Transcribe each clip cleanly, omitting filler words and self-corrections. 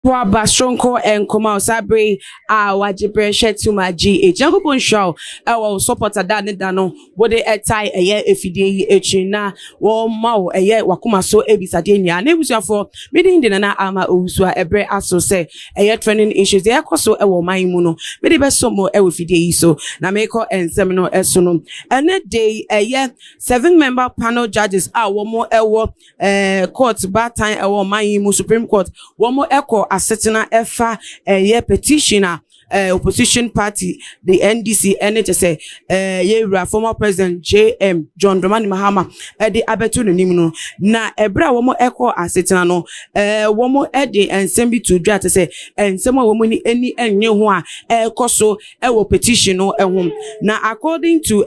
Wa bashonko enkoma osabre wajibre shetu maji ejankopon show ewo supporter da ne da no wode etai eye efidie yi echi na wo ma eye wakoma so ebisade nia na ebusuafo mede na ama owusua ebre aso se eye training issues e koso ewo man mu no mede be so mo ewo fidie yi so na meko ensem no eso no ene day eye 7-member panel judges wo mo ewo court batan ewo man mu Supreme Court wo mo eko asetena efa petition opposition party the NDC NHS yewra former president JM John Dramani Mahama de abeto no nim no na ebra wo mo eko asetena no wo mo de ensem bi to dwa te se ensem wo mo ni eni enye ho a ekoso ewo petition no ehom na according to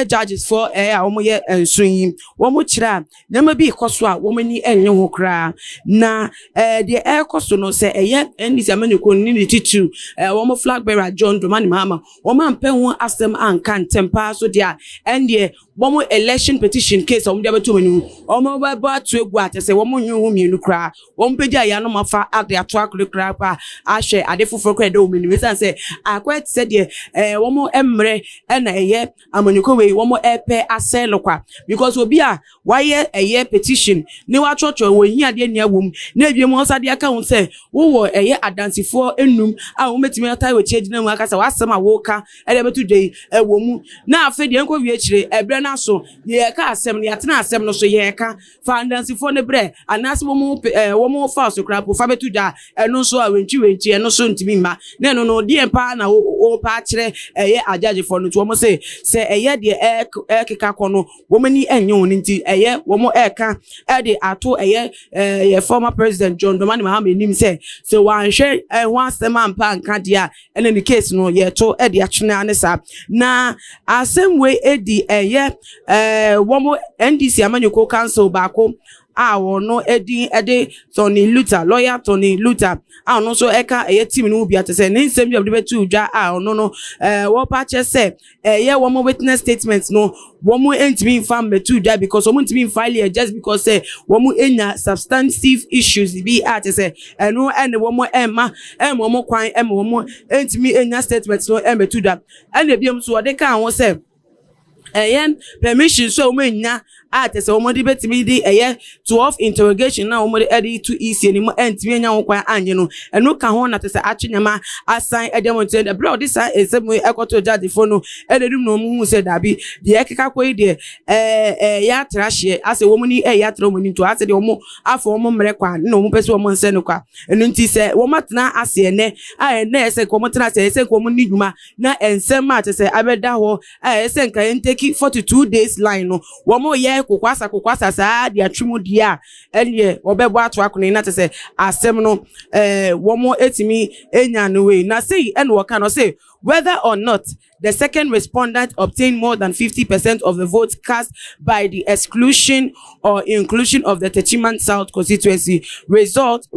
judges for omo ye ensuyin wo mo kira na ma bi ikoso a wo mani enye ho kra na the ekoso no se ndisi ameniko ni titu wo mo flag bearer John Dramani Mahama wo ma mpe ho asem anka ntempa so dia ende wo mo election petition case wo dia beto mani wo mo ba atu egu atese wo mo nyu ho mienu kra wo mo pedi aya no mafa ade ato akure kra pa ahwe ade foforo kra de wo mani we say akwet se de wo mo emre na amanyuko we wo mo epe aselo kwa because obi a waye petition ni wa chocho wo hia de nia wom na ebie mo osade aka won se wo adansifo enum a wo metimi atai we chegina mu aka se wasem a wo ka ele betu de wo mu na afa de enko wie chire ebre na so ye ka asem ne atena asem no so ye ka fa adansifo ne bre anase wo mo fa so kra po fa betu da eno so a wenchi eno so ntimi ma na eno no de empa na wo pa kire ajaje for no to wo mo se eye de ekeka kono womani enye woni nti eye womo eka de ato eye former president John Dramani Mahama nim se wan hwe ho asem ampa nka dia ene ni case no ye to de atwena ne sa na asem we edi womo NDC amanyoko council baako wono edi Tony Luther lawyer Tony Luther no so eka team no bi atese ne nsem bi betu dwa no wo pa che se wo mo witness statements no wo mo entimi fam betu dwa because wo mo entimi file just because say wo mo enya substantive issues bi atese eno ene wo mo emma wo mo kwan wo mo entimi enya statements no betu dwa ene biam so de kan wo say permission so menya atese omodi betimi di 12 interrogation na omodi edi to easy ni mo entimi enya ho kwan anye no eno ka ho na tese atwenyama assign edemonte the bro this esem ekoto judge for no ededum no mu se dabi de ekeka koi de ya trashie ase womuni ya tra omuni to ase de omo afọ omo mre kwa na omo pese omo nse no kwa eno nti se womatena ase ene na ese ko motena ese ko mo ni dwuma na ensem atese abeda ho ese nka enteki 42 days line no womo ye kokwasa sa dia twemu dia ene obebo ato akone na tese asem no womo etimi enya no we na say ene woka no say whether or not the second respondent obtained more than 50% of the votes cast by the exclusion or inclusion of the Techiman South constituency result,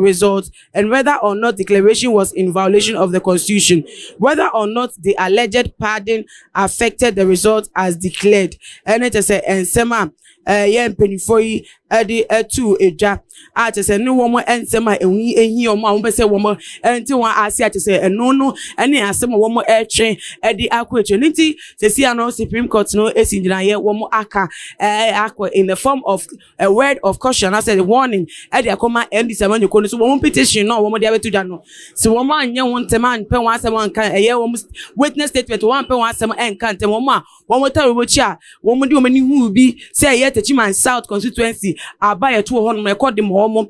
and whether or not declaration was in violation of the constitution, whether or not the alleged pardon affected the result as declared. And it is a sema penifoi edi etu eja atese no womo ensema ehi omo a pese womo enti won ase atese eno no ene asema womo etwe edi akweche nti sesi ano Supreme Court no esinjina ye womo aka akwa in the form of a word of caution, I said warning edi akoma endi semanyo kono so womo petition no womo dia betu da no so womo anye won tema npe won asema nka womo witness statement won pe won asema enka ntem womo a womo tarobochi a womo di omani hu bi say ye Techiman South constituency abaye to ho no record dem ho mo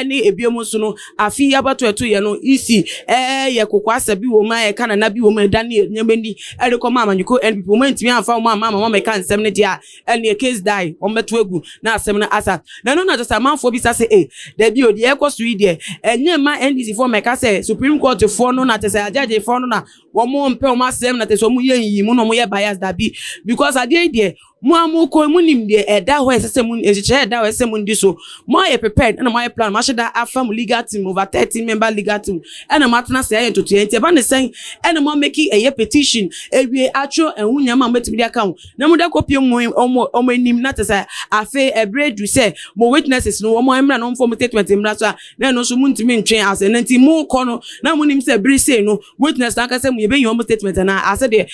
ni ebiom so no afi abato eto ye no isi ye kokwasa bi wo ma ye kana na bi wo ma dan nyamani ede ko mama nyuko NPP wo ntimi anfa wo mama me kan nsem ne dia ene case die wo meto egu na asem na asa na no na just amanfo bi sa say da bi odi e ko so ide enye ma NDC for me ka say Supreme Court for no na tese judge for no na wo mo mpe wo ma asem na tese wo mo ye yi mu no mo ye bias da bi because ade ide mo amuko mu nim de eda ho esese mu echiche eda ho esese mu ndi so mo ye prepared na mo ye plan ma sheda afam legal team over 30 member legal team na ma tena say to 20 ba ne sen na mo make a petition ewie atro enhunya ma metimi dia kan na mo da copy omo nim na tesa afi ebredu say mo witnesses no mo emra no form statement emra so na no so mu ntimi ntwen ase na nti mo ko no na mo nim say bre say no witness na ka say mo ye be yin omo statement na ase de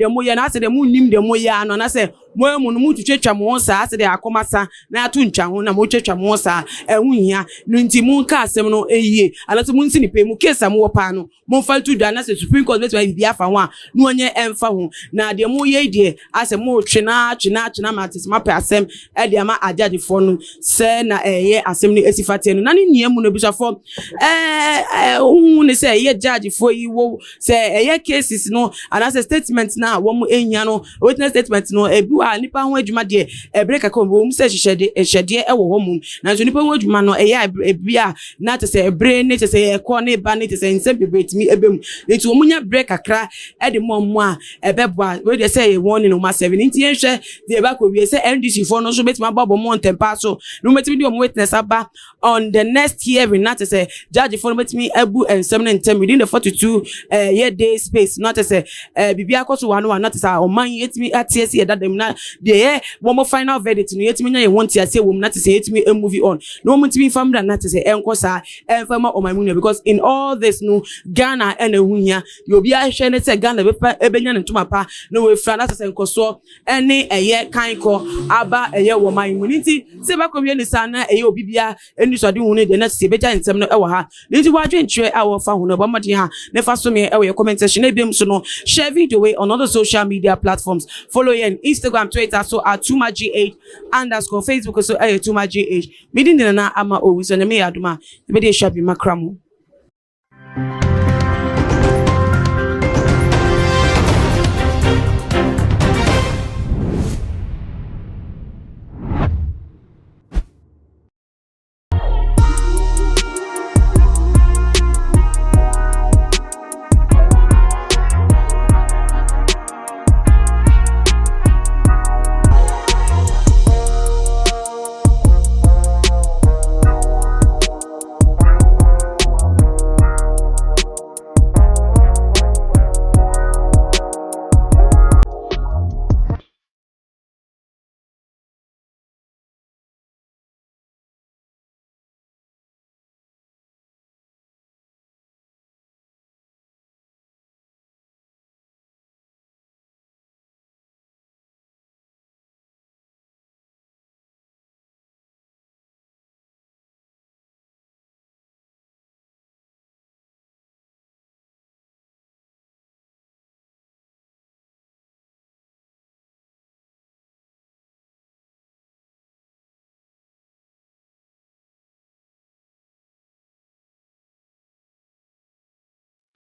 mo ye na ase de mo nim de mo ye ano na say mo mu no mu twetwa mo sa ase de akomasa na atu ntwa ho na mo twetwa mo sa ehunhia no nti mu ka asem no eyie alato mu nsi ni pe mu case am wo pa no mo fa tu da na se Supreme Court bet bi afa ho a no onye emfa ho na de mo ye de ase mo twe na matis ma pe asem e de ama ajaji fo no se na eye asem no esifate no na ne nia mu no bisafo hu ne se eye judge fo yi wo se eye cases no and as a statement na wo mu enya no witness statement no ebi wa nipa ho adwuma de break akọ wo mu se hyehyede e wo ho mu na so nipa ho adwuma no eye ebia na te se ebre ne te se ekọ ne ba ne te se nsem bebetimi ebem nti wo munya break akra e de mo a ebeboa we dey say warning no ma 7 nti enhwe de ba ko wie say NDC for no so betima babo mo ntempa so no metimi de witness aba on the next hearing na te se judge for metimi abu ensem na ntem within the 42 year day space not to say bibia koso wano not to say o man yetimi atiesi e dadam na de wo final verdict no yetimi nya ye wonti ase wo na to say yetimi a movie on no mutimi famda na to say enkosa enfama o my because in all this no Ghana and ehunya you be a hwe ne say Ghana be ebenya ne ntoma pa no we fra na to say enkoso ene eye kanko aba eye wo man muniti se ba ko wie ni sa na eye obibia eni so de hu ne de na se beja ntem no e wo ha nti wa dwentre a wo fa hu no ba madi ha ne fa so me e wo comment section na biem so no share video way on other social media platforms follow you on Instagram, Twitter so @tumagh_ Facebook so @tumagh meeting na ama o so na me aduma be dey shop makramo.